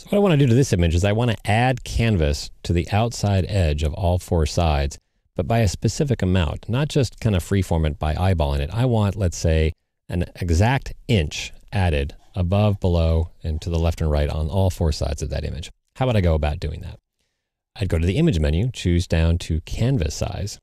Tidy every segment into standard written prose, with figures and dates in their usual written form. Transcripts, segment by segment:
So what I want to do to this image is I want to add canvas to the outside edge of all four sides, but by a specific amount, not just kind of freeform it by eyeballing it. I want, let's say, an exact inch added above, below, and to the left and right on all four sides of that image. How would I go about doing that? I'd go to the image menu, choose down to canvas size,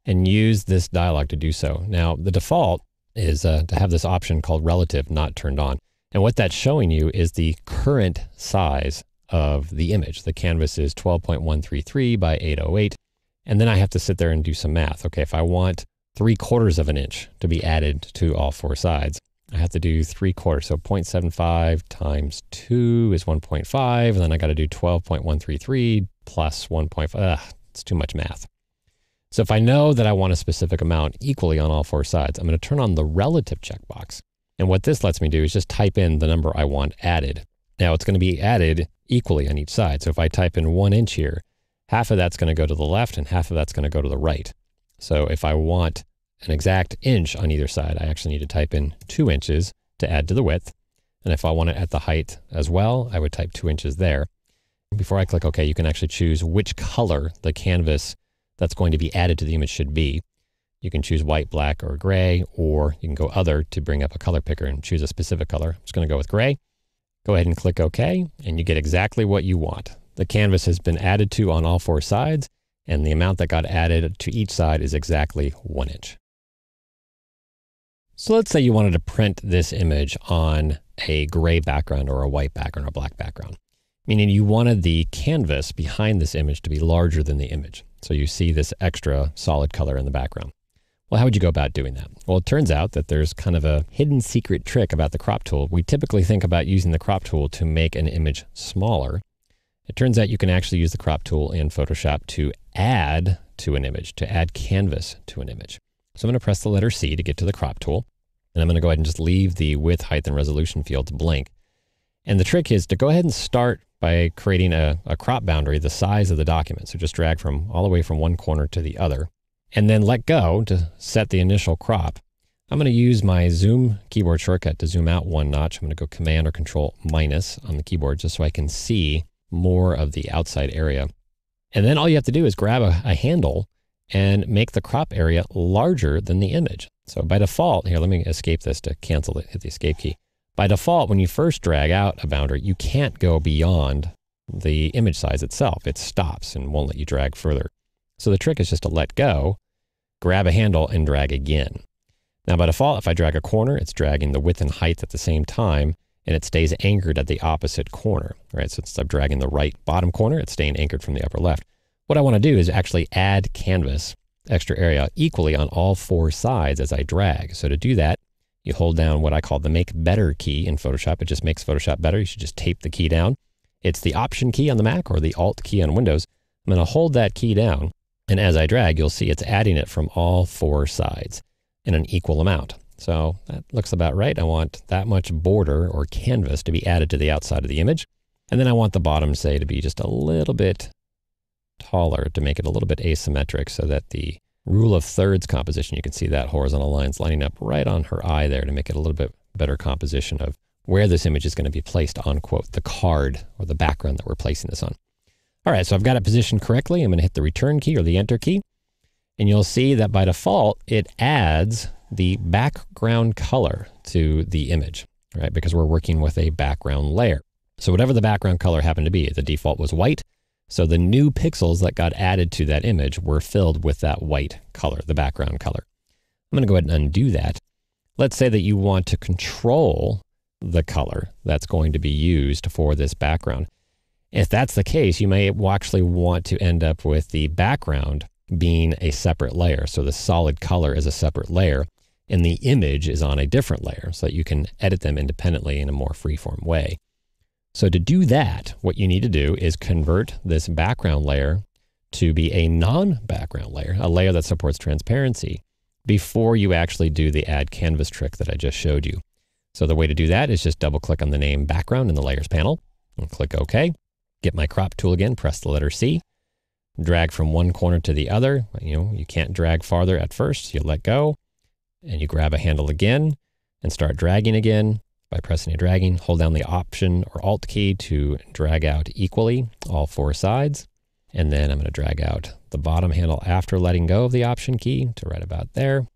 and use this dialog to do so. Now, the default is to have this option called relative not turned on. And what that's showing you is the current size of the image. The canvas is 12.133 by 808. And then I have to sit there and do some math. Okay, if I want 3/4 of an inch to be added to all four sides, I have to do 3/4. So 0.75 times 2 is 1.5. And then I got to do 12.133 plus 1.5. It's too much math. So if I know that I want a specific amount equally on all four sides, I'm going to turn on the relative checkbox. And what this lets me do is just type in the number I want added. Now it's going to be added equally on each side. So if I type in 1 inch here, half of that's going to go to the left and half of that's going to go to the right. So if I want an exact inch on either side, I actually need to type in 2 inches to add to the width. And if I want it at the height as well, I would type 2 inches there. Before I click OK, you can actually choose which color the canvas that's going to be added to the image should be. You can choose white, black, or gray, or you can go other to bring up a color picker and choose a specific color. I'm just going to go with gray. Go ahead and click OK, and you get exactly what you want. The canvas has been added to on all four sides, and the amount that got added to each side is exactly 1 inch. So let's say you wanted to print this image on a gray background or a white background or a black background, meaning you wanted the canvas behind this image to be larger than the image. So you see this extra solid color in the background. Well, how would you go about doing that? Well, it turns out that there's kind of a hidden secret trick about the crop tool. We typically think about using the crop tool to make an image smaller. It turns out you can actually use the crop tool in Photoshop to add to an image, to add canvas to an image. So I'm going to press the letter C to get to the crop tool. And I'm going to go ahead and just leave the width, height, and resolution fields blank. And the trick is to go ahead and start by creating a crop boundary the size of the document. So just drag from all the way from one corner to the other. And then let go to set the initial crop. I'm going to use my Zoom keyboard shortcut to zoom out one notch. I'm going to go Command or Control minus on the keyboard just so I can see more of the outside area. And then all you have to do is grab a handle and make the crop area larger than the image. So by default, here, let me escape this to cancel it, hit the escape key. By default, when you first drag out a boundary, you can't go beyond the image size itself. It stops and won't let you drag further. So the trick is just to let go, grab a handle, and drag again. Now by default, if I drag a corner, it's dragging the width and height at the same time, and it stays anchored at the opposite corner, right? So instead of dragging the right bottom corner, it's staying anchored from the upper left. What I want to do is actually add canvas, extra area, equally on all four sides as I drag. So to do that, you hold down what I call the Make Better key in Photoshop. It just makes Photoshop better. You should just tape the key down. It's the Option key on the Mac or the Alt key on Windows. I'm going to hold that key down. And as I drag, you'll see it's adding it from all four sides in an equal amount. So that looks about right. I want that much border or canvas to be added to the outside of the image. And then I want the bottom, say, to be just a little bit taller to make it a little bit asymmetric so that the rule of thirds composition, you can see that horizontal lines lining up right on her eye there to make it a little bit better composition of where this image is going to be placed on, quote, the card or the background that we're placing this on. All right, so I've got it positioned correctly. I'm going to hit the Return key or the Enter key. And you'll see that by default, it adds the background color to the image, right? Because we're working with a background layer. So whatever the background color happened to be, the default was white. So the new pixels that got added to that image were filled with that white color, the background color. I'm going to go ahead and undo that. Let's say that you want to control the color that's going to be used for this background. If that's the case, you may actually want to end up with the background being a separate layer. So the solid color is a separate layer and the image is on a different layer so that you can edit them independently in a more freeform way. So to do that, what you need to do is convert this background layer to be a non-background layer, a layer that supports transparency, before you actually do the Add Canvas trick that I just showed you. So the way to do that is just double click on the name Background in the Layers panel and click OK. Get my crop tool again, press the letter C, drag from one corner to the other. You can't drag farther at first. You let go and you grab a handle again and start dragging again. by pressing and dragging. Hold down the Option or Alt key to drag out equally all four sides. And then I'm going to drag out the bottom handle after letting go of the Option key to right about there.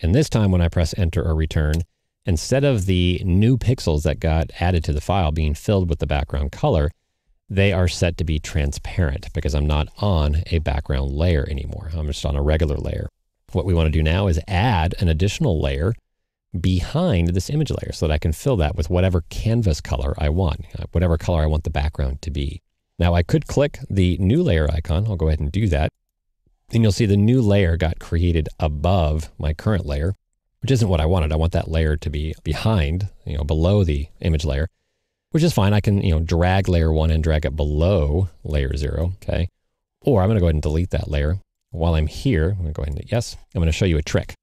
And this time when I press Enter or Return, instead of the new pixels that got added to the file being filled with the background color, they are set to be transparent because I'm not on a background layer anymore. I'm just on a regular layer. What we want to do now is add an additional layer behind this image layer so that I can fill that with whatever canvas color I want, whatever color I want the background to be. Now I could click the new layer icon. I'll go ahead and do that. And you'll see the new layer got created above my current layer, which isn't what I wanted. I want that layer to be behind, below the image layer, which is fine. I can, drag layer 1 and drag it below layer 0, okay? Or I'm going to go ahead and delete that layer. While I'm here, I'm going to go ahead and yes, I'm going to show you a trick.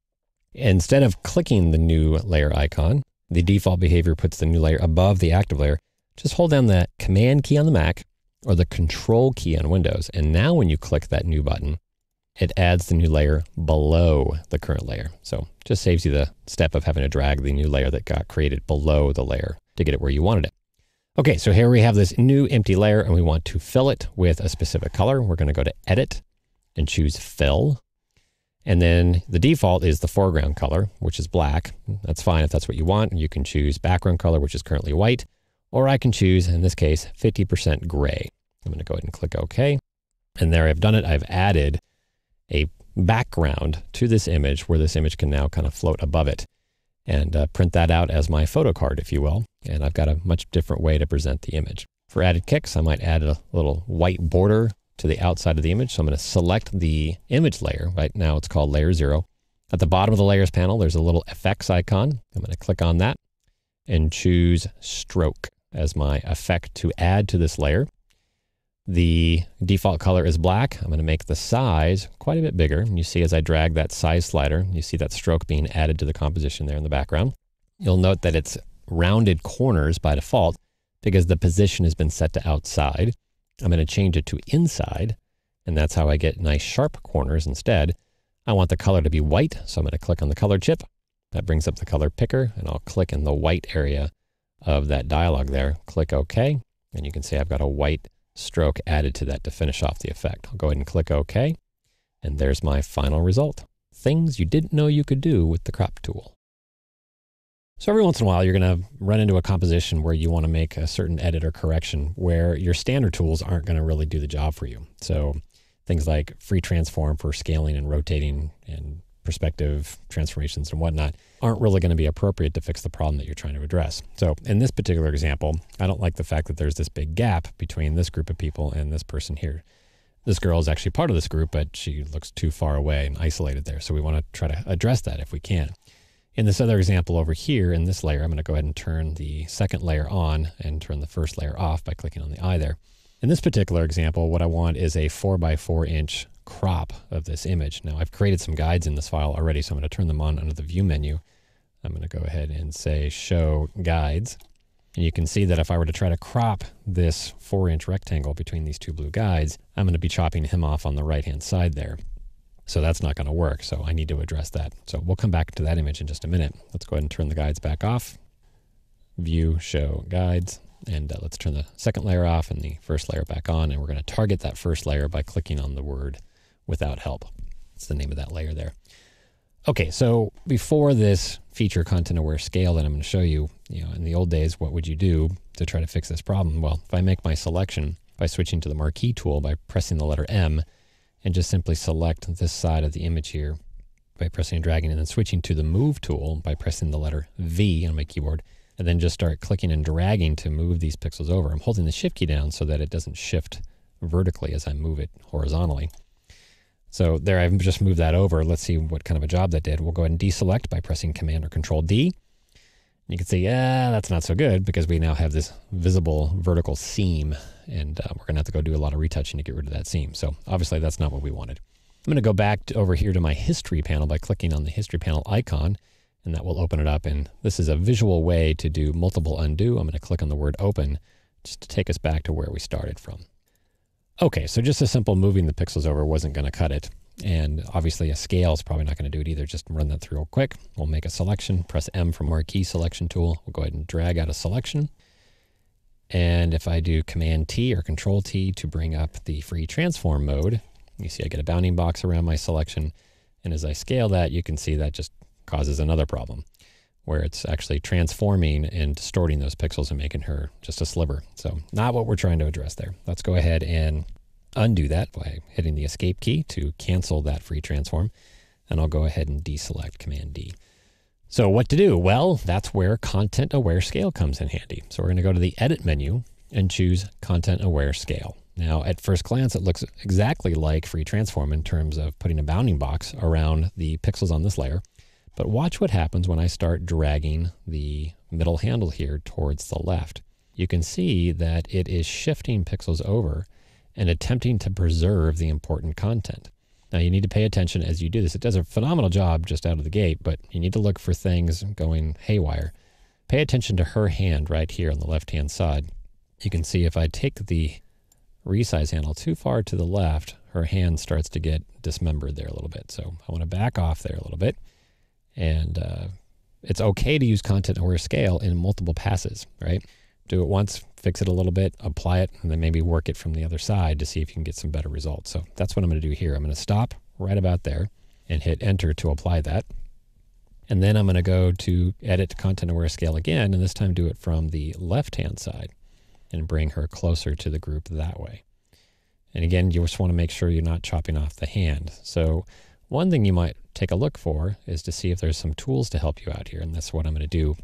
Instead of clicking the new layer icon, the default behavior puts the new layer above the active layer. Just hold down the Command key on the Mac or the Control key on Windows. And now when you click that new button, it adds the new layer below the current layer. So just saves you the step of having to drag the new layer that got created below the layer to get it where you wanted it. Okay, so here we have this new empty layer and we want to fill it with a specific color. We're going to go to Edit and choose Fill. And then the default is the foreground color, which is black. That's fine if that's what you want. You can choose background color, which is currently white, or I can choose, in this case, 50% gray. I'm going to go ahead and click OK. And there I've done it. I've added a background to this image where this image can now kind of float above it and print that out as my photo card, if you will. And I've got a much different way to present the image. For added kicks, I might add a little white border to the outside of the image. So I'm going to select the image layer. Right now it's called layer 0. At the bottom of the layers panel, there's a little effects icon. I'm going to click on that and choose stroke as my effect to add to this layer. The default color is black. I'm going to make the size quite a bit bigger. And you see as I drag that size slider, you see that stroke being added to the composition there in the background. You'll note that it's rounded corners by default because the position has been set to outside. I'm going to change it to inside, and that's how I get nice sharp corners instead. I want the color to be white, so I'm going to click on the color chip. That brings up the color picker, and I'll click in the white area of that dialog there. Click OK, and you can see I've got a white stroke added to that to finish off the effect. I'll go ahead and click OK, and there's my final result. Things you didn't know you could do with the crop tool. So every once in a while, you're going to run into a composition where you want to make a certain edit or correction where your standard tools aren't going to really do the job for you. So things like free transform for scaling and rotating and perspective transformations and whatnot aren't really going to be appropriate to fix the problem that you're trying to address. So in this particular example, I don't like the fact that there's this big gap between this group of people and this person here. This girl is actually part of this group, but she looks too far away and isolated there. So we want to try to address that if we can. In this other example over here in this layer, I'm going to go ahead and turn the second layer on and turn the first layer off by clicking on the eye there. In this particular example, what I want is a 4x4 inch crop of this image. Now I've created some guides in this file already, so I'm going to turn them on under the view menu. I'm going to go ahead and say show guides. And you can see that if I were to try to crop this 4-inch rectangle between these two blue guides, I'm going to be chopping him off on the right-hand side there. So that's not going to work. So I need to address that. So we'll come back to that image in just a minute. Let's go ahead and turn the guides back off. View, show guides. And let's turn the second layer off and the first layer back on. And we're going to target that first layer by clicking on the word without help. That's the name of that layer there. Okay, so before this feature content aware scale that I'm going to show you, in the old days, what would you do to try to fix this problem? Well, if I make my selection by switching to the marquee tool by pressing the letter M, and just simply select this side of the image here by pressing and dragging, and then switching to the move tool by pressing the letter V on my keyboard, and then just start clicking and dragging to move these pixels over. I'm holding the shift key down so that it doesn't shift vertically as I move it horizontally. So there, I've just moved that over. Let's see what kind of a job that did. We'll go ahead and deselect by pressing Command or Control D. You can see, yeah, that's not so good because we now have this visible vertical seam, and we're going to have to go do a lot of retouching to get rid of that seam. So obviously that's not what we wanted. I'm going to go back over here to my history panel by clicking on the history panel icon, and that will open it up. And this is a visual way to do multiple undo. I'm going to click on the word open just to take us back to where we started from. Okay, so just a simple moving the pixels over wasn't going to cut it. And obviously a scale is probably not going to do it either. Just run that through real quick. We'll make a selection, press M from Marquee Selection Tool. We'll go ahead and drag out a selection. And if I do Command T or Control T to bring up the free transform mode, you see I get a bounding box around my selection. And as I scale that, you can see that just causes another problem where it's actually transforming and distorting those pixels and making her just a sliver. So not what we're trying to address there. Let's go ahead and undo that by hitting the Escape key to cancel that free transform. And I'll go ahead and deselect Command D. So what to do? Well, that's where Content Aware Scale comes in handy. So we're going to go to the Edit menu and choose Content Aware Scale. Now, at first glance, it looks exactly like free transform in terms of putting a bounding box around the pixels on this layer. But watch what happens when I start dragging the middle handle here towards the left. You can see that it is shifting pixels over and attempting to preserve the important content. Now you need to pay attention as you do this. It does a phenomenal job just out of the gate, but you need to look for things going haywire. Pay attention to her hand right here on the left-hand side. You can see if I take the resize handle too far to the left, her hand starts to get dismembered there a little bit. So I want to back off there a little bit. And it's okay to use Content Aware Scale in multiple passes, right? Do it once, fix it a little bit, apply it, and then maybe work it from the other side to see if you can get some better results. So that's what I'm going to do here. I'm going to stop right about there and hit Enter to apply that. And then I'm going to go to Edit Content Aware Scale again, and this time do it from the left-hand side and bring her closer to the group that way. And again, you just want to make sure you're not chopping off the hand. So one thing you might take a look for is to see if there's some tools to help you out here, and that's what I'm going to do.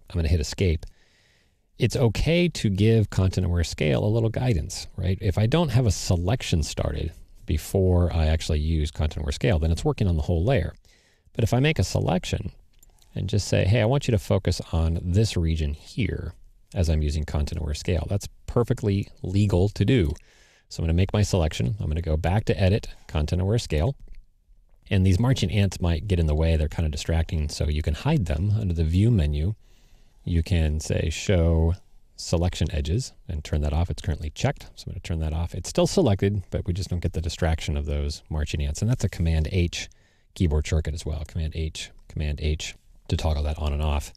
I'm going to hit Escape. It's okay to give Content Aware Scale a little guidance, right? If I don't have a selection started before I actually use Content Aware Scale, then it's working on the whole layer. But if I make a selection and just say, hey, I want you to focus on this region here as I'm using Content Aware Scale, that's perfectly legal to do. So I'm going to make my selection. I'm going to go back to Edit Content Aware Scale. And these marching ants might get in the way. They're kind of distracting, so you can hide them under the View menu. You can say Show Selection Edges and turn that off. It's currently checked, so I'm going to turn that off. It's still selected, but we just don't get the distraction of those marching ants. And that's a Command H keyboard shortcut as well. Command H to toggle that on and off.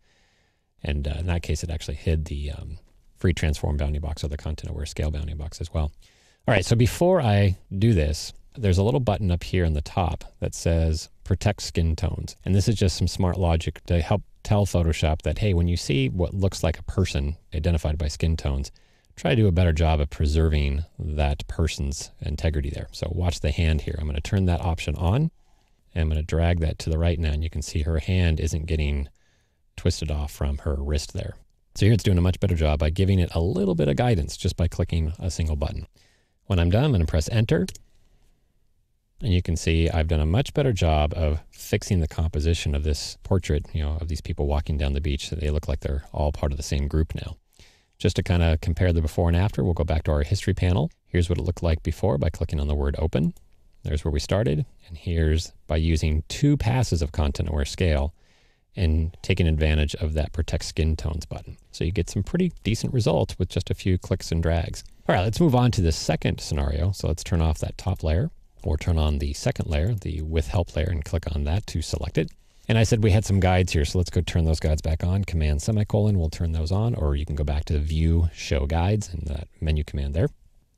And in that case, it actually hid the free transform bounding box or the Content Aware Scale bounding box as well. All right, so before I do this, there's a little button up here in the top that says Protect Skin Tones. And this is just some smart logic to help tell Photoshop that, hey, when you see what looks like a person identified by skin tones, try to do a better job of preserving that person's integrity there. So watch the hand here. I'm going to turn that option on, and I'm going to drag that to the right now, and you can see her hand isn't getting twisted off from her wrist there. So here it's doing a much better job by giving it a little bit of guidance just by clicking a single button. When I'm done, I'm going to press Enter. And you can see I've done a much better job of fixing the composition of this portrait, of these people walking down the beach. They look like they're all part of the same group now. Just to kind of compare the before and after, we'll go back to our history panel. Here's what it looked like before by clicking on the word Open. There's where we started. And here's by using 2 passes of Content Aware Scale and taking advantage of that Protect Skin Tones button. So you get some pretty decent results with just a few clicks and drags. All right, let's move on to the second scenario. So let's turn off that top layer, or turn on the second layer, the With Help layer, and click on that to select it. And I said we had some guides here, so let's go turn those guides back on. Command semicolon will turn those on, or you can go back to View, Show Guides, and that menu command there.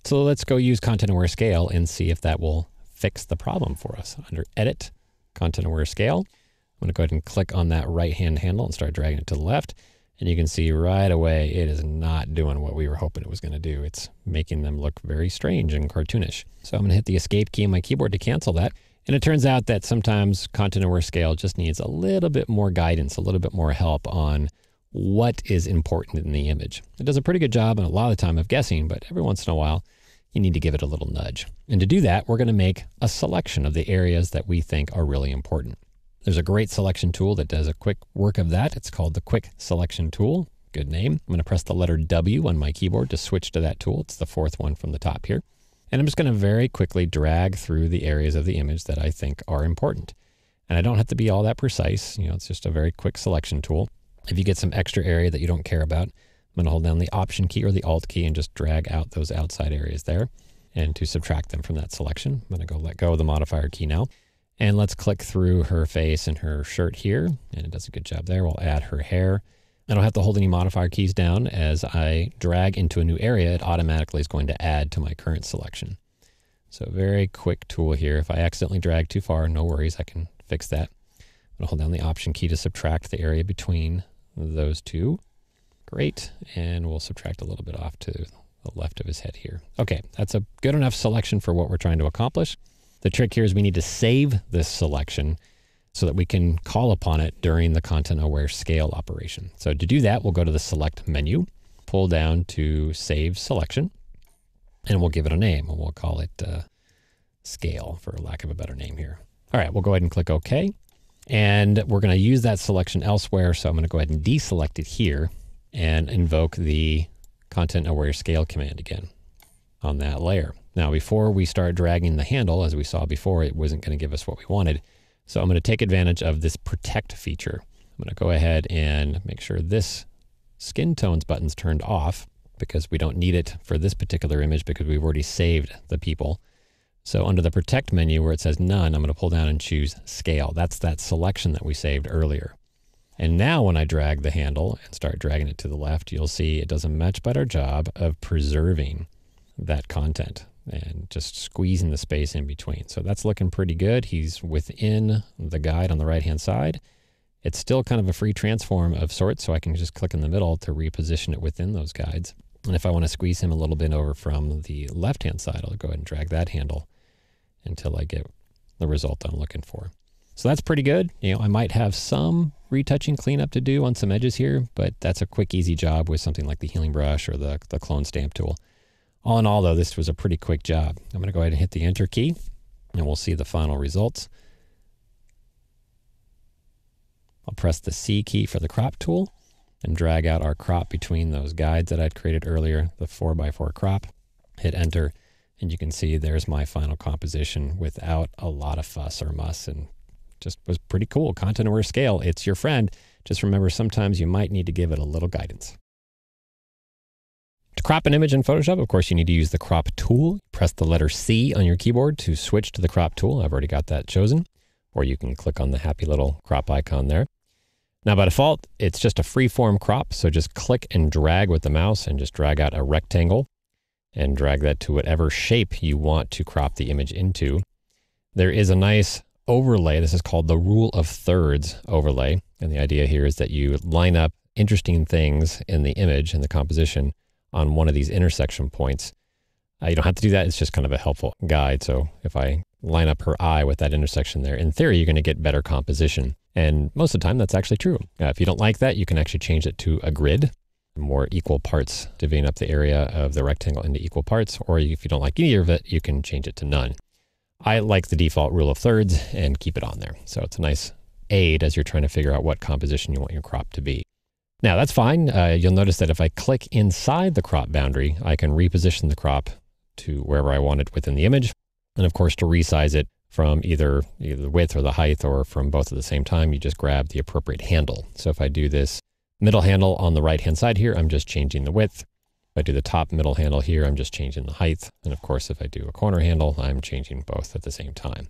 So let's go use Content Aware Scale and see if that will fix the problem for us. Under Edit, Content Aware Scale, I'm going to go ahead and click on that right-hand handle and start dragging it to the left. And you can see right away it is not doing what we were hoping it was going to do. It's making them look very strange and cartoonish. So I'm going to hit the Escape key on my keyboard to cancel that. And it turns out that sometimes Content Aware Scale just needs a little bit more guidance, a little bit more help on what is important in the image. It does a pretty good job and a lot of the time of guessing, but every once in a while you need to give it a little nudge. And to do that, we're going to make a selection of the areas that we think are really important. There's a great selection tool that does a quick work of that. It's called the Quick Selection Tool. Good name. I'm going to press the letter W on my keyboard to switch to that tool. It's the 4th one from the top here. And I'm just going to very quickly drag through the areas of the image that I think are important. And I don't have to be all that precise. It's just a very quick selection tool. If you get some extra area that you don't care about, I'm going to hold down the Option key or the Alt key and just drag out those outside areas there. and to subtract them from that selection. I'm going to go let go of the modifier key now. And let's click through her face and her shirt here. And it does a good job there. We'll add her hair. I don't have to hold any modifier keys down. As I drag into a new area, it automatically is going to add to my current selection. So very quick tool here. If I accidentally drag too far, no worries, I can fix that. I'm going to hold down the Option key to subtract the area between those two. Great. And we'll subtract a little bit off to the left of his head here. Okay, that's a good enough selection for what we're trying to accomplish. The trick here is we need to save this selection so that we can call upon it during the content-aware scale operation. So to do that, we'll go to the Select menu, pull down to Save Selection, and we'll give it a name, and we'll call it Scale, for lack of a better name here. All right, we'll go ahead and click OK, and we're going to use that selection elsewhere, so I'm going to go ahead and deselect it here and invoke the content-aware scale command again on that layer. Now, before we start dragging the handle, as we saw before, it wasn't going to give us what we wanted. So I'm going to take advantage of this protect feature. I'm going to go ahead and make sure this skin tones button's turned off because we don't need it for this particular image because we've already saved the people. So under the protect menu where it says none, I'm going to pull down and choose scale. That's that selection that we saved earlier. And now when I drag the handle and start dragging it to the left, you'll see it does a much better job of preserving that content and just squeezing the space in between. So that's looking pretty good. He's within the guide on the right-hand side. It's still kind of a free transform of sorts, so I can just click in the middle to reposition it within those guides. And if I want to squeeze him a little bit over from the left-hand side, I'll go ahead and drag that handle until I get the result I'm looking for. So that's pretty good. You know, I might have some retouching cleanup to do on some edges here, but that's a quick, easy job with something like the healing brush or the clone stamp tool. All in all, though, this was a pretty quick job. I'm going to go ahead and hit the Enter key, and we'll see the final results. I'll press the C key for the crop tool and drag out our crop between those guides that I'd created earlier, the 4x4 crop. Hit Enter, and you can see there's my final composition without a lot of fuss or muss, and just was pretty cool. Content-aware scale, it's your friend. Just remember, sometimes you might need to give it a little guidance. To crop an image in Photoshop, of course, you need to use the crop tool. Press the letter C on your keyboard to switch to the crop tool. I've already got that chosen. Or you can click on the happy little crop icon there. Now, by default, it's just a free-form crop, so just click and drag with the mouse and just drag out a rectangle and drag that to whatever shape you want to crop the image into. There is a nice overlay. This is called the rule of thirds overlay. And the idea here is that you line up interesting things in the image and the composition on one of these intersection points. You don't have to do that. It's just kind of a helpful guide. So if I line up her eye with that intersection there, in theory, you're going to get better composition. And most of the time, that's actually true. If you don't like that, you can actually change it to a grid, more equal parts, divvying up the area of the rectangle into equal parts. Or if you don't like either of it, you can change it to none. I like the default rule of thirds and keep it on there. So it's a nice aid as you're trying to figure out what composition you want your crop to be. Now that's fine. You'll notice that if I click inside the crop boundary, I can reposition the crop to wherever I want it within the image. And of course, to resize it from either the width or the height or from both at the same time, you just grab the appropriate handle. So if I do this middle handle on the right-hand side here, I'm just changing the width. If I do the top middle handle here, I'm just changing the height. And of course, if I do a corner handle, I'm changing both at the same time.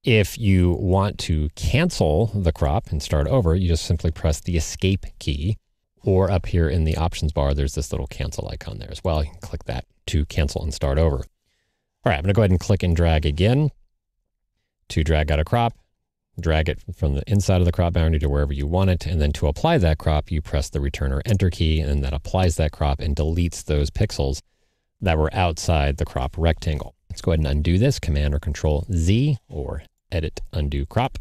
If you want to cancel the crop and start over, you just simply press the Escape key, or up here in the options bar, there's this little cancel icon there as well. You can click that to cancel and start over. All right, I'm going to go ahead and click and drag again to drag out a crop, drag it from the inside of the crop boundary to wherever you want it. And then to apply that crop, you press the Return or Enter key, and that applies that crop and deletes those pixels that were outside the crop rectangle. Let's go ahead and undo this, Command or Control Z, or Edit, Undo Crop.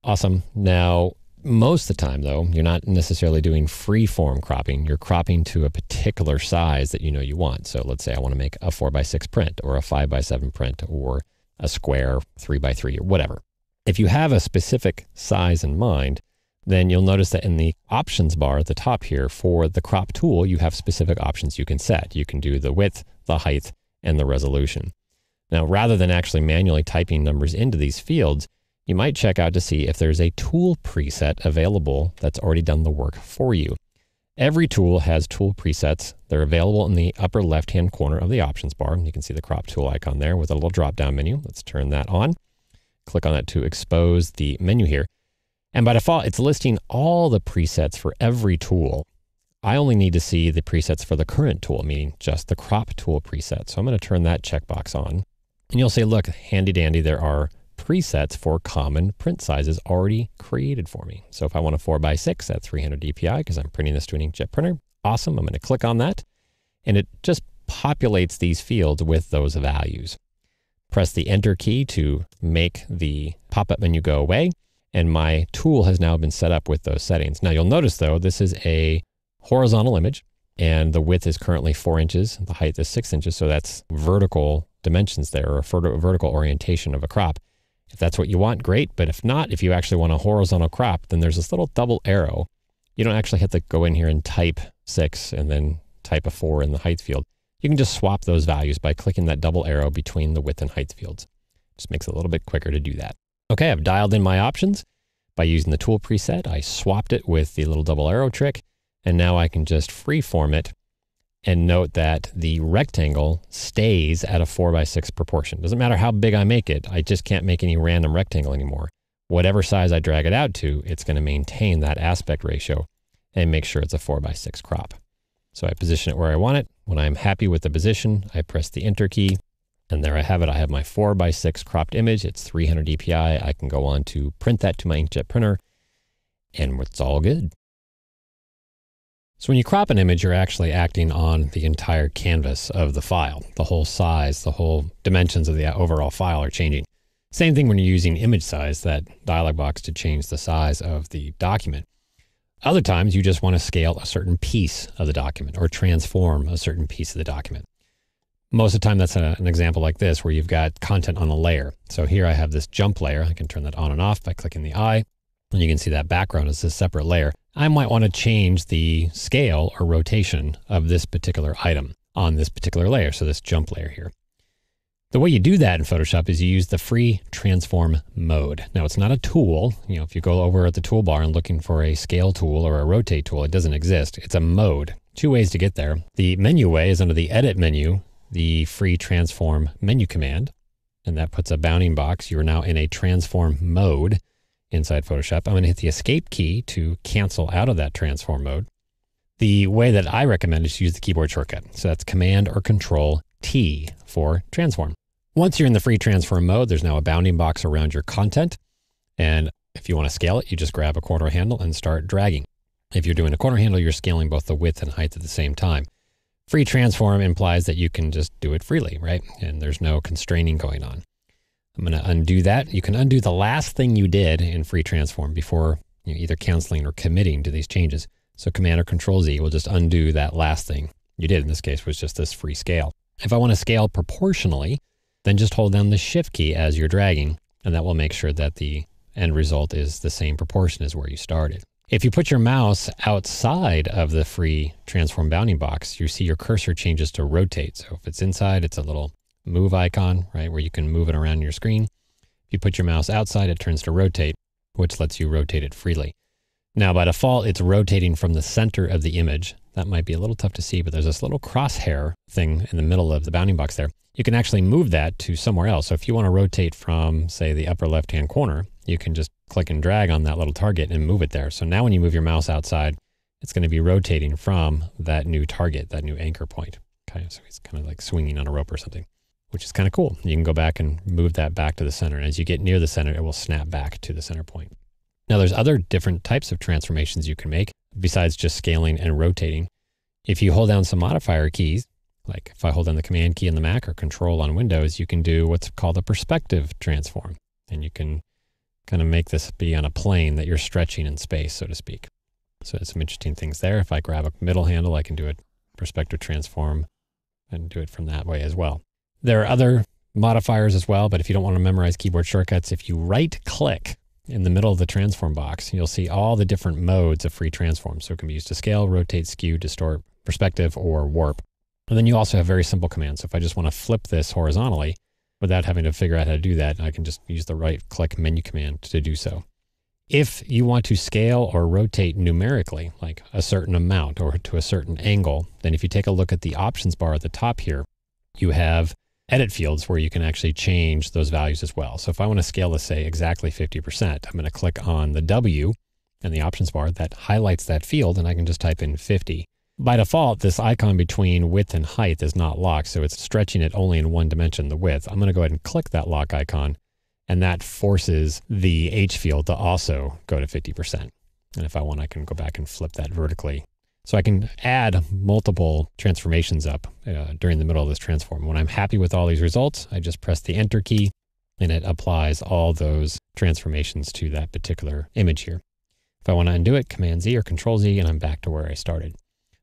Awesome. Now, most of the time, though, you're not necessarily doing free-form cropping. You're cropping to a particular size that you know you want. So let's say I want to make a 4x6 print, or a 5x7 print, or a square 3x3, or whatever. If you have a specific size in mind, then you'll notice that in the options bar at the top here for the crop tool, you have specific options you can set. You can do the width, the height, and the resolution. Now, rather than actually manually typing numbers into these fields, you might check out to see if there's a tool preset available that's already done the work for you. Every tool has tool presets. They're available in the upper left-hand corner of the options bar. You can see the crop tool icon there with a little drop-down menu. Let's turn that on. Click on that to expose the menu here. And by default, it's listing all the presets for every tool. I only need to see the presets for the current tool, meaning just the crop tool preset. So I'm going to turn that checkbox on. And you'll say, look, handy dandy, there are presets for common print sizes already created for me. So if I want a 4x6 at 300 DPI, because I'm printing this to an inkjet printer, awesome. I'm going to click on that, and it just populates these fields with those values. Press the Enter key to make the pop-up menu go away, and my tool has now been set up with those settings. Now you'll notice though, this is a horizontal image, and the width is currently 4 inches, the height is 6 inches, so that's vertical dimensions there, or vertical orientation of a crop. If that's what you want, great. But if not, if you actually want a horizontal crop, then there's this little double arrow. You don't actually have to go in here and type 6 and then type a 4 in the height field. You can just swap those values by clicking that double arrow between the width and height fields. Just makes it a little bit quicker to do that. Okay, I've dialed in my options by using the tool preset. I swapped it with the little double arrow trick, and now I can just freeform it. And note that the rectangle stays at a 4x6 proportion. Doesn't matter how big I make it, I just can't make any random rectangle anymore. Whatever size I drag it out to, it's going to maintain that aspect ratio and make sure it's a 4x6 crop. So I position it where I want it. When I'm happy with the position, I press the Enter key, and there I have it. I have my 4x6 cropped image. It's 300 DPI. I can go on to print that to my inkjet printer, and it's all good. So when you crop an image, you're actually acting on the entire canvas of the file. The whole size, the whole dimensions of the overall file are changing. Same thing when you're using image size, that dialog box to change the size of the document. Other times you just want to scale a certain piece of the document or transform a certain piece of the document. Most of the time that's an example like this where you've got content on a layer. So here I have this jump layer. I can turn that on and off by clicking the eye. And you can see that background is a separate layer. I might want to change the scale or rotation of this particular item on this particular layer, so this jump layer here. The way you do that in Photoshop is you use the free transform mode. Now it's not a tool. If you go over at the toolbar and looking for a scale tool or a rotate tool, it doesn't exist. It's a mode. 2 ways to get there. The menu way is under the edit menu, the free transform menu command, and that puts a bounding box. You are now in a transform mode inside Photoshop. I'm going to hit the escape key to cancel out of that transform mode. The way that I recommend is to use the keyboard shortcut. So that's Command or Control T for transform. Once you're in the free transform mode, there's now a bounding box around your content. And if you want to scale it, you just grab a corner handle and start dragging. If you're doing a corner handle, you're scaling both the width and height at the same time. Free transform implies that you can just do it freely, right? And there's no constraining going on. I'm going to undo that. You can undo the last thing you did in free transform before either canceling or committing to these changes. So Command or Control Z will just undo that last thing you did. In this case was just this free scale. If I want to scale proportionally, then just hold down the Shift key as you're dragging, and that will make sure that the end result is the same proportion as where you started. If you put your mouse outside of the free transform bounding box, you see your cursor changes to rotate. So if it's inside, it's a little move icon, right, where you can move it around your screen. If you put your mouse outside, it turns to rotate, which lets you rotate it freely. Now, by default, it's rotating from the center of the image. That might be a little tough to see, but there's this little crosshair thing in the middle of the bounding box there. You can actually move that to somewhere else. So if you want to rotate from, say, the upper left-hand corner, you can just click and drag on that little target and move it there. So now when you move your mouse outside, it's going to be rotating from that new target, that new anchor point. Okay, so it's kind of like swinging on a rope or something, which is kind of cool. You can go back and move that back to the center. And as you get near the center, it will snap back to the center point. Now there's other different types of transformations you can make besides just scaling and rotating. If you hold down some modifier keys, like if I hold down the Command key on the Mac or Control on Windows, you can do what's called a perspective transform. And you can kind of make this be on a plane that you're stretching in space, so to speak. So there's some interesting things there. If I grab a middle handle, I can do a perspective transform and do it from that way as well. There are other modifiers as well, but if you don't want to memorize keyboard shortcuts, if you right click in the middle of the transform box, you'll see all the different modes of free transform. So it can be used to scale, rotate, skew, distort, perspective, or warp. And then you also have very simple commands. So if I just want to flip this horizontally without having to figure out how to do that, I can just use the right click menu command to do so. If you want to scale or rotate numerically, like a certain amount or to a certain angle, then if you take a look at the options bar at the top here, you have edit fields where you can actually change those values as well. So if I want to scale this, say, exactly 50%, I'm going to click on the W in the options bar that highlights that field, and I can just type in 50. By default, this icon between width and height is not locked, so it's stretching it only in one dimension, the width. I'm going to go ahead and click that lock icon, and that forces the H field to also go to 50%. And if I want, I can go back and flip that vertically. So I can add multiple transformations up during the middle of this transform. When I'm happy with all these results, I just press the Enter key, and it applies all those transformations to that particular image here. If I want to undo it, Command Z or Control Z, and I'm back to where I started.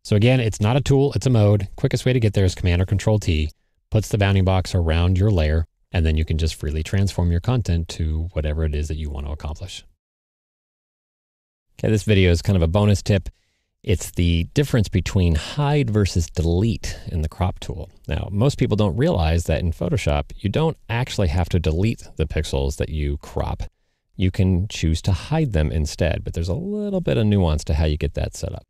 So again, it's not a tool, it's a mode. Quickest way to get there is Command or Control T, puts the bounding box around your layer, and then you can just freely transform your content to whatever it is that you want to accomplish. Okay, this video is kind of a bonus tip. It's the difference between hide versus delete in the crop tool. Now, most people don't realize that in Photoshop, you don't actually have to delete the pixels that you crop. You can choose to hide them instead, but there's a little bit of nuance to how you get that set up.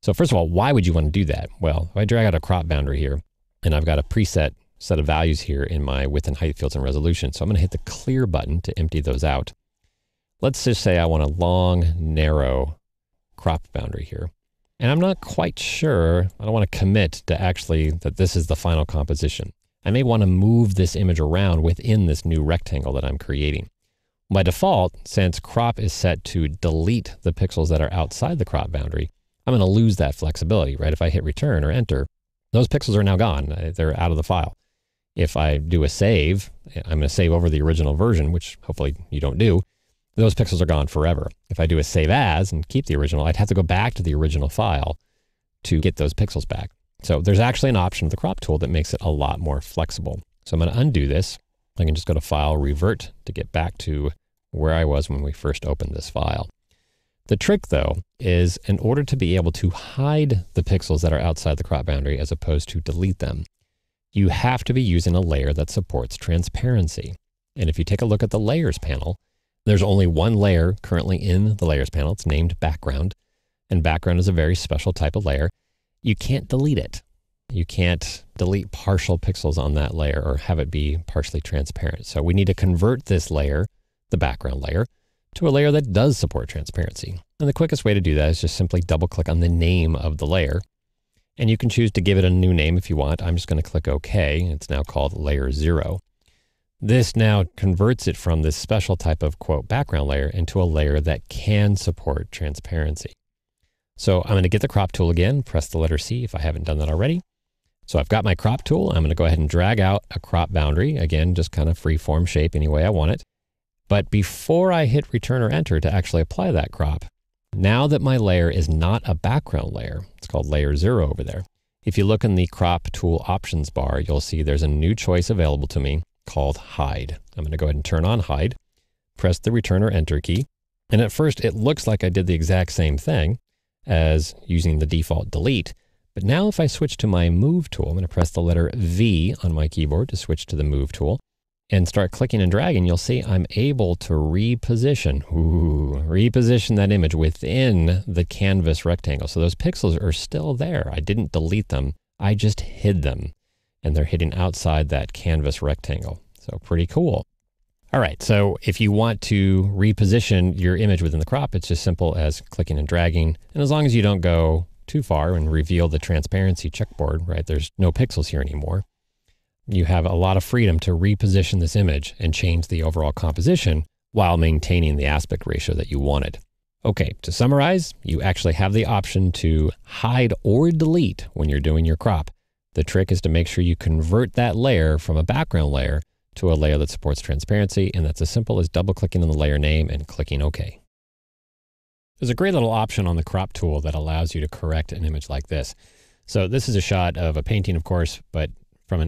So first of all, why would you want to do that? Well, if I drag out a crop boundary here, and I've got a preset set of values here in my width and height fields and resolution. So I'm going to hit the clear button to empty those out. Let's just say I want a long, narrow crop boundary here. And I'm not quite sure, I don't want to commit to actually that this is the final composition. I may want to move this image around within this new rectangle that I'm creating. By default, since crop is set to delete the pixels that are outside the crop boundary, I'm going to lose that flexibility, right? If I hit return or enter, those pixels are now gone. They're out of the file. If I do a save, I'm going to save over the original version, which hopefully you don't do. Those pixels are gone forever. If I do a save as and keep the original, I'd have to go back to the original file to get those pixels back. So there's actually an option of the crop tool that makes it a lot more flexible. So I'm going to undo this. I can just go to File, Revert to get back to where I was when we first opened this file. The trick, though, is in order to be able to hide the pixels that are outside the crop boundary as opposed to delete them, you have to be using a layer that supports transparency. And if you take a look at the Layers panel, there's only one layer currently in the Layers panel. It's named Background, and Background is a very special type of layer. You can't delete it. You can't delete partial pixels on that layer or have it be partially transparent. So we need to convert this layer, the background layer, to a layer that does support transparency. And the quickest way to do that is just simply double click on the name of the layer. And you can choose to give it a new name if you want. I'm just going to click OK. It's now called Layer 0. This now converts it from this special type of, quote, background layer into a layer that can support transparency. So I'm going to get the crop tool again, press the letter C if I haven't done that already. So I've got my crop tool. I'm going to go ahead and drag out a crop boundary. Again, just kind of free form shape any way I want it. But before I hit return or enter to actually apply that crop, now that my layer is not a background layer, it's called Layer 0 over there. If you look in the crop tool options bar, you'll see there's a new choice available to me called Hide. I'm going to go ahead and turn on Hide, press the return or enter key. And at first it looks like I did the exact same thing as using the default delete. But now if I switch to my move tool, I'm going to press the letter V on my keyboard to switch to the move tool and start clicking and dragging. You'll see I'm able to reposition that image within the canvas rectangle. So those pixels are still there. I didn't delete them. I just hid them, and they're hidden outside that canvas rectangle. So pretty cool. All right, so if you want to reposition your image within the crop, it's just simple as clicking and dragging. And as long as you don't go too far and reveal the transparency checkboard, right? There's no pixels here anymore. You have a lot of freedom to reposition this image and change the overall composition while maintaining the aspect ratio that you wanted. Okay, to summarize, you actually have the option to hide or delete when you're doing your crop. The trick is to make sure you convert that layer from a background layer to a layer that supports transparency, and that's as simple as double-clicking on the layer name and clicking OK. There's a great little option on the crop tool that allows you to correct an image like this. So this is a shot of a painting, of course, but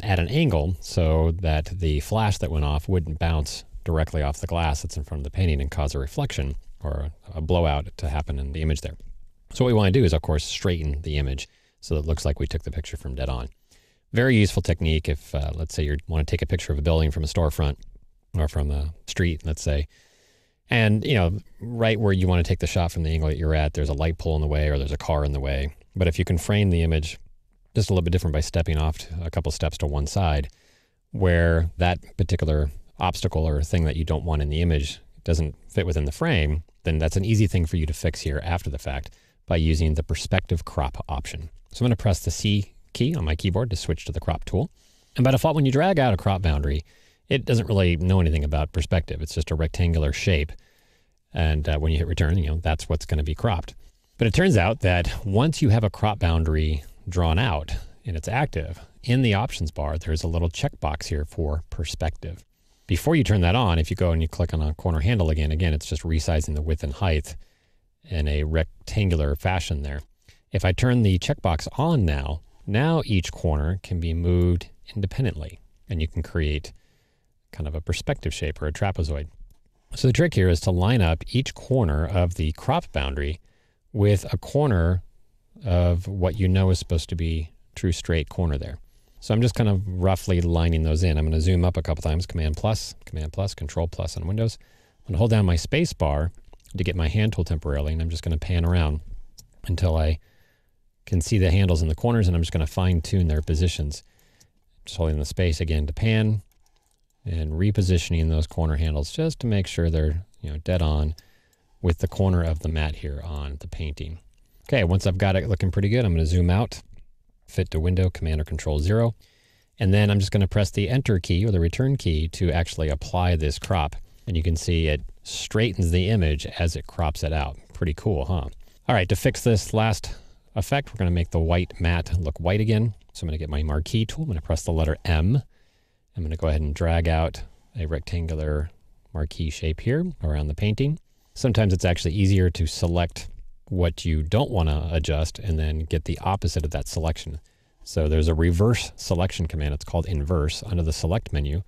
at an angle so that the flash that went off wouldn't bounce directly off the glass that's in front of the painting and cause a reflection or a blowout to happen in the image there. So what we want to do is, of course, straighten the image so that it looks like we took the picture from dead on. Very useful technique if, let's say, you want to take a picture of a building from a storefront or from a street, let's say, And, right where you want to take the shot from the angle that you're at, there's a light pole in the way or there's a car in the way. But if you can frame the image just a little bit different by stepping off a couple steps to one side, where that particular obstacle or thing that you don't want in the image doesn't fit within the frame, then that's an easy thing for you to fix here after the fact by using the perspective crop option. So I'm going to press the C key on my keyboard to switch to the crop tool. And by default, when you drag out a crop boundary, it doesn't really know anything about perspective. It's just a rectangular shape. And when you hit return, that's what's going to be cropped. But it turns out that once you have a crop boundary drawn out and it's active, in the options bar, there's a little checkbox here for perspective. Before you turn that on, if you go and you click on a corner handle again, it's just resizing the width and height in a rectangular fashion there. If I turn the checkbox on now each corner can be moved independently, and you can create kind of a perspective shape or a trapezoid. So the trick here is to line up each corner of the crop boundary with a corner of what is supposed to be true straight corner there. So I'm just kind of roughly lining those in. I'm going to zoom up a couple times, Command plus, Control plus on Windows. I'm going to hold down my space bar to get my hand tool temporarily, and I'm just going to pan around until I can see the handles in the corners, and I'm just going to fine tune their positions. Just holding the space again to pan and repositioning those corner handles just to make sure they're dead on with the corner of the mat here on the painting. Okay, once I've got it looking pretty good, I'm going to zoom out, fit to Window, Command or Control 0, and then I'm just going to press the Enter key or the Return key to actually apply this crop. And you can see it straightens the image as it crops it out. Pretty cool, huh? All right, to fix this last effect, we're going to make the white mat look white again. So I'm going to get my marquee tool. I'm going to press the letter M. I'm going to go ahead and drag out a rectangular marquee shape here around the painting. Sometimes it's actually easier to select what you don't want to adjust and then get the opposite of that selection. So there's a reverse selection command. It's called inverse. Under the select menu,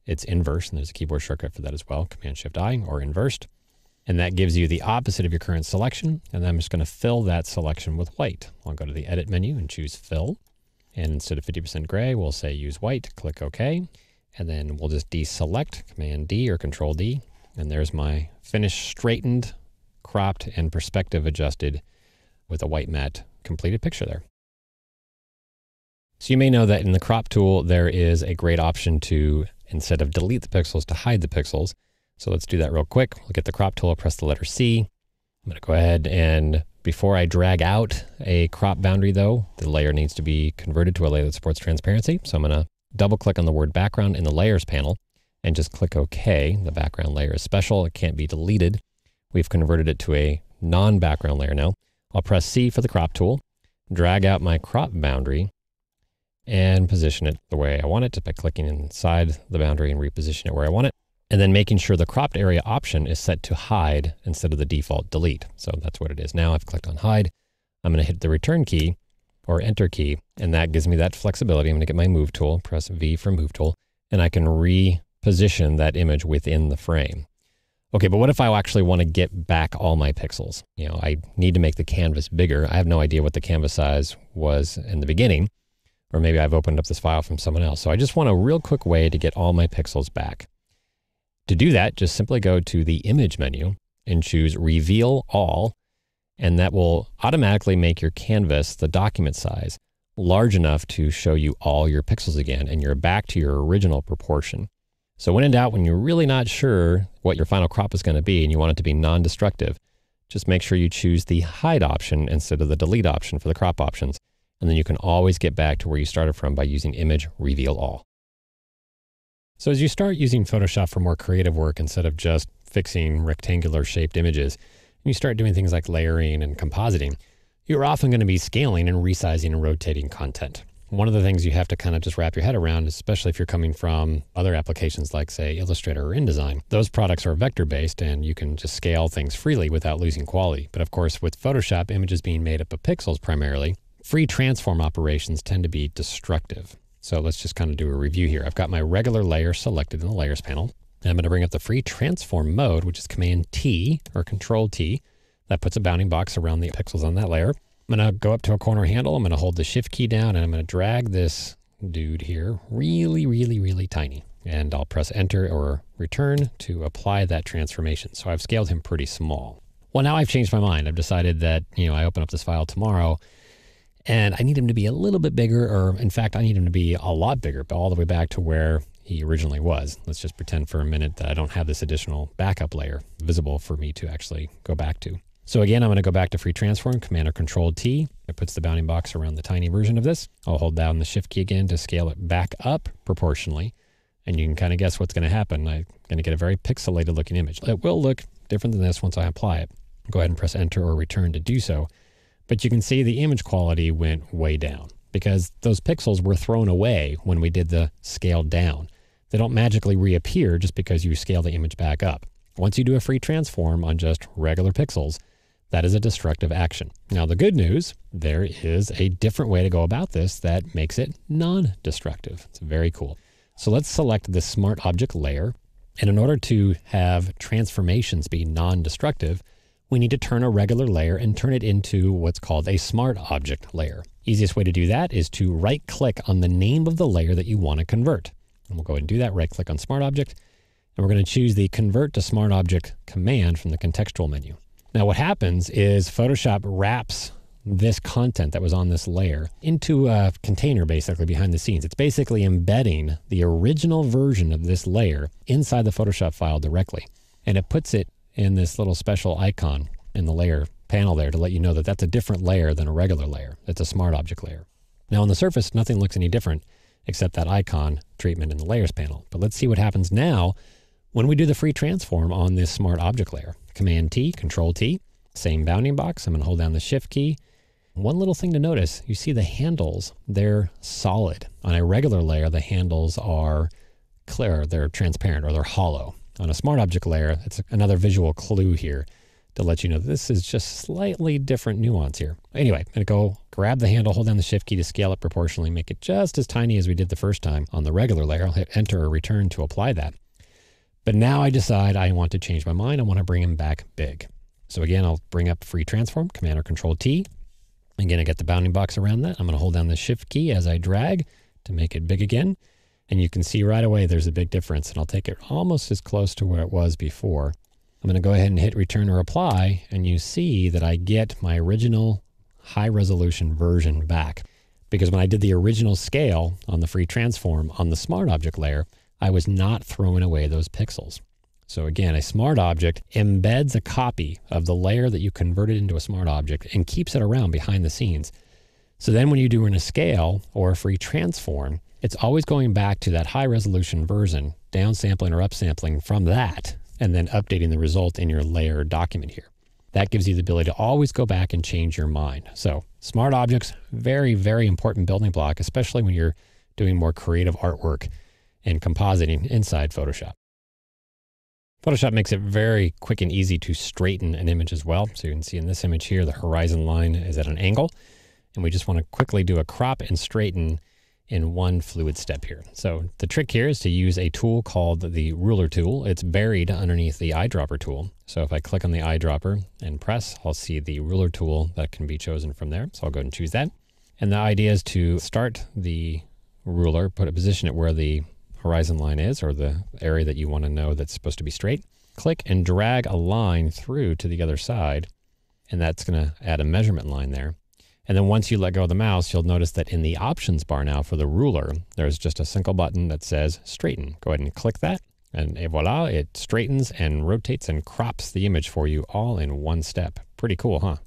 it's inverse, and there's a keyboard shortcut for that as well, Command-Shift-I or inversed. And that gives you the opposite of your current selection. And then I'm just going to fill that selection with white. I'll go to the Edit menu and choose Fill. And instead of 50% gray, we'll say use white, click OK. And then we'll just deselect, Command-D or Control-D. And there's my finished, straightened, cropped, and perspective adjusted with a white mat completed picture there. So you may know that in the crop tool, there is a great option to, instead of delete the pixels, to hide the pixels. So let's do that real quick. We'll get the crop tool, press the letter C. I'm going to go ahead and before I drag out a crop boundary though, the layer needs to be converted to a layer that supports transparency. So I'm going to double click on the word background in the layers panel and just click OK. The background layer is special. It can't be deleted. We've converted it to a non-background layer now. I'll press C for the crop tool, drag out my crop boundary, and position it the way I want it just by clicking inside the boundary and reposition it where I want it. And then making sure the cropped area option is set to hide instead of the default delete. So that's what it is now. I've clicked on hide. I'm going to hit the return key or enter key, and that gives me that flexibility. I'm going to get my move tool, press V for move tool, and I can reposition that image within the frame. Okay, but what if I actually want to get back all my pixels? I need to make the canvas bigger. I have no idea what the canvas size was in the beginning, or maybe I've opened up this file from someone else. So I just want a real quick way to get all my pixels back. To do that, just simply go to the Image menu and choose Reveal All, and that will automatically make your canvas, the document size, large enough to show you all your pixels again, and you're back to your original proportion. So when in doubt, when you're really not sure what your final crop is going to be and you want it to be non-destructive, just make sure you choose the Hide option instead of the Delete option for the crop options. And then you can always get back to where you started from by using Image Reveal All. So as you start using Photoshop for more creative work instead of just fixing rectangular shaped images, and you start doing things like layering and compositing, you're often going to be scaling and resizing and rotating content. One of the things you have to kind of just wrap your head around, especially if you're coming from other applications like, say, Illustrator or InDesign, those products are vector-based and you can just scale things freely without losing quality. But of course, with Photoshop, images being made up of pixels primarily, free transform operations tend to be destructive. So let's just kind of do a review here. I've got my regular layer selected in the Layers panel. And I'm going to bring up the free transform mode, which is Command-T or Control-T. That puts a bounding box around the pixels on that layer. I'm going to go up to a corner handle. I'm going to hold the Shift key down and I'm going to drag this dude here really, really, really tiny. and I'll press enter or return to apply that transformation. So I've scaled him pretty small. Well, now I've changed my mind. I've decided that, I open up this file tomorrow and I need him to be a little bit bigger, or in fact, I need him to be a lot bigger, but all the way back to where he originally was. Let's just pretend for a minute that I don't have this additional backup layer visible for me to actually go back to. So again, I'm going to go back to free transform, Command or Control T. It puts the bounding box around the tiny version of this. I'll hold down the Shift key again to scale it back up proportionally. And you can kind of guess what's going to happen. I'm going to get a very pixelated looking image. It will look different than this once I apply it. Go ahead and press enter or return to do so. But you can see the image quality went way down because those pixels were thrown away when we did the scale down. They don't magically reappear just because you scale the image back up. Once you do a free transform on just regular pixels, that is a destructive action. Now, the good news, there is a different way to go about this that makes it non-destructive. It's very cool. So let's select the Smart Object layer. And in order to have transformations be non-destructive, we need to turn a regular layer and turn it into what's called a Smart Object layer. Easiest way to do that is to right-click on the name of the layer that you want to convert. And we'll go ahead and do that. Right-click on Smart Object. And we're going to choose the Convert to Smart Object command from the contextual menu. Now what happens is Photoshop wraps this content that was on this layer into a container basically behind the scenes. It's basically embedding the original version of this layer inside the Photoshop file directly. And it puts it in this little special icon in the layer panel there to let you know that that's a different layer than a regular layer. It's a Smart Object layer. Now on the surface, nothing looks any different except that icon treatment in the layers panel. But let's see what happens now when we do the free transform on this Smart Object layer. Command T, Control T, same bounding box. I'm going to hold down the Shift key. One little thing to notice, you see the handles, they're solid. On a regular layer, the handles are clear, they're transparent, or they're hollow. On a Smart Object layer, it's another visual clue here to let you know this is just slightly different nuance here. Anyway, I'm going to go grab the handle, hold down the Shift key to scale it proportionally, make it just as tiny as we did the first time on the regular layer. I'll hit enter or return to apply that. But now I decide I want to change my mind. I want to bring him back big. So again, I'll bring up free transform, Command or Control T. Again, I get the bounding box around that. I'm going to hold down the Shift key as I drag to make it big again. And you can see right away there's a big difference. And I'll take it almost as close to where it was before. I'm going to go ahead and hit return or apply. And you see that I get my original high resolution version back. Because when I did the original scale on the free transform on the Smart Object layer, I was not throwing away those pixels. So again, a Smart Object embeds a copy of the layer that you converted into a Smart Object and keeps it around behind the scenes. So then when you do a scale or a free transform, it's always going back to that high resolution version, downsampling or upsampling from that, and then updating the result in your layer document here. That gives you the ability to always go back and change your mind. So Smart Objects, very, very important building block, especially when you're doing more creative artwork and compositing inside Photoshop. Photoshop makes it very quick and easy to straighten an image as well. So you can see in this image here, the horizon line is at an angle, and we just want to quickly do a crop and straighten in one fluid step here. So the trick here is to use a tool called the ruler tool. It's buried underneath the eyedropper tool. So if I click on the eyedropper and press, I'll see the ruler tool that can be chosen from there. So I'll go ahead and choose that. And the idea is to start the ruler, position it where the horizon line is, or the area that you want to know that's supposed to be straight. Click and drag a line through to the other side, and that's going to add a measurement line there. And then once you let go of the mouse, you'll notice that in the options bar now for the ruler, there's just a single button that says straighten. Go ahead and click that, and voila, it straightens and rotates and crops the image for you all in one step. Pretty cool, huh?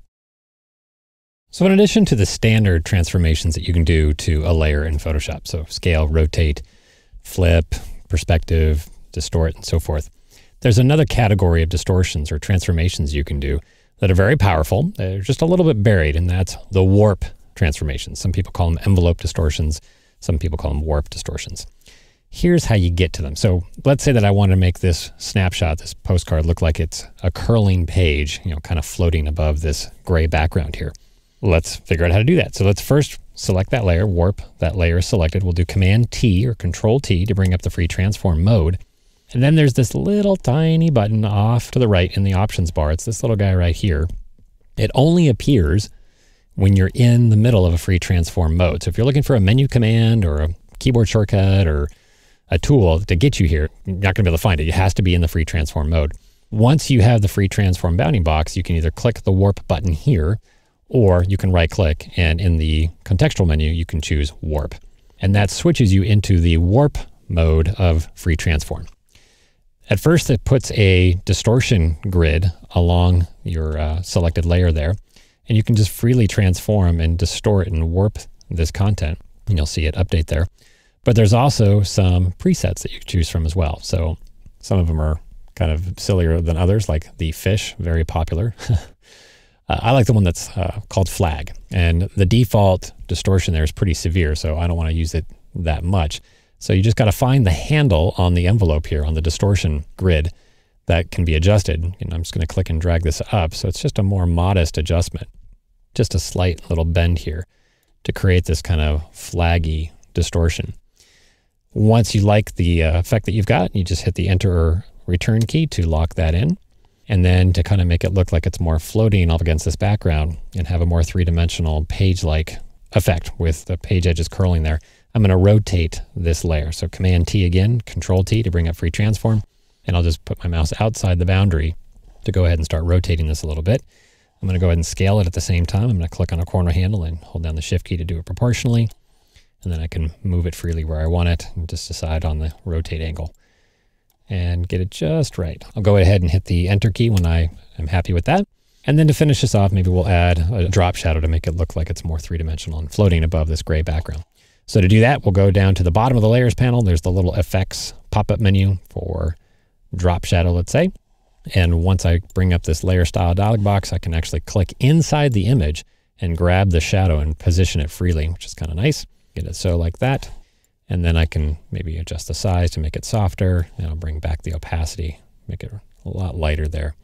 So in addition to the standard transformations that you can do to a layer in Photoshop, so scale, rotate, flip, perspective, distort, and so forth, there's another category of distortions or transformations you can do that are very powerful. They're just a little bit buried, and that's the warp transformations. Some people call them envelope distortions. Some people call them warp distortions. Here's how you get to them. So let's say that I want to make this snapshot, this postcard, look like it's a curling page, kind of floating above this gray background here. Let's figure out how to do that. So let's first select that layer, warp that layer is selected. We'll do Command T or Control T to bring up the free transform mode. And then there's this little tiny button off to the right in the options bar. It's this little guy right here. It only appears when you're in the middle of a free transform mode. So if you're looking for a menu command or a keyboard shortcut or a tool to get you here. You're not going to be able to find it. It has to be in the free transform mode. Once you have the free transform bounding box, you can either click the warp button here, or you can right click, and in the contextual menu, you can choose warp. And that switches you into the warp mode of free transform. At first, it puts a distortion grid along your selected layer there, and you can just freely transform and distort and warp this content, and you'll see it update there. But there's also some presets that you can choose from as well. So some of them are kind of sillier than others, like the fish, very popular. I like the one that's called flag, and the default distortion there is pretty severe, so I don't want to use it that much. So you just got to find the handle on the envelope here on the distortion grid that can be adjusted. And I'm just going to click and drag this up. So it's just a more modest adjustment, just a slight little bend here to create this kind of flaggy distortion. Once you like the effect that you've got, you just hit the enter or return key to lock that in. And then to kind of make it look like it's more floating up against this background and have a more three-dimensional page-like effect with the page edges curling there, I'm going to rotate this layer. So Command T again, Control T to bring up free transform. And I'll just put my mouse outside the boundary to go ahead and start rotating this a little bit. I'm going to go ahead and scale it at the same time. I'm going to click on a corner handle and hold down the Shift key to do it proportionally. And then I can move it freely where I want it and just decide on the rotate angle and get it just right. I'll go ahead and hit the Enter key when I am happy with that. And then to finish this off, maybe we'll add a drop shadow to make it look like it's more three-dimensional and floating above this gray background. So to do that, we'll go down to the bottom of the layers panel. There's the little effects pop-up menu for drop shadow, let's say. And once I bring up this layer style dialog box, I can actually click inside the image and grab the shadow and position it freely, which is kind of nice. Get it so like that. And then I can maybe adjust the size to make it softer, and I'll bring back the opacity, make it a lot lighter there.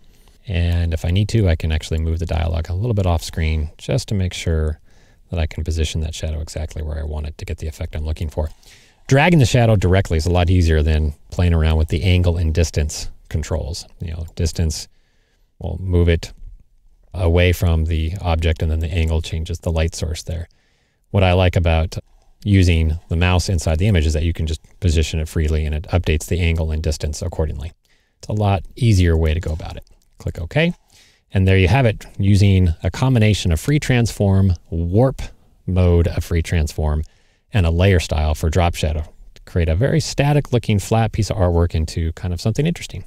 And if I need to, I can actually move the dialog a little bit off screen just to make sure that I can position that shadow exactly where I want it to get the effect I'm looking for. Dragging the shadow directly is a lot easier than playing around with the angle and distance controls. Distance will move it away from the object, and then the angle changes the light source there. What I like about using the mouse inside the image is that you can just position it freely and it updates the angle and distance accordingly. It's a lot easier way to go about it. Click OK. And there you have it, using a combination of free transform, warp mode of free transform, and a layer style for drop shadow to create a very static looking flat piece of artwork into kind of something interesting.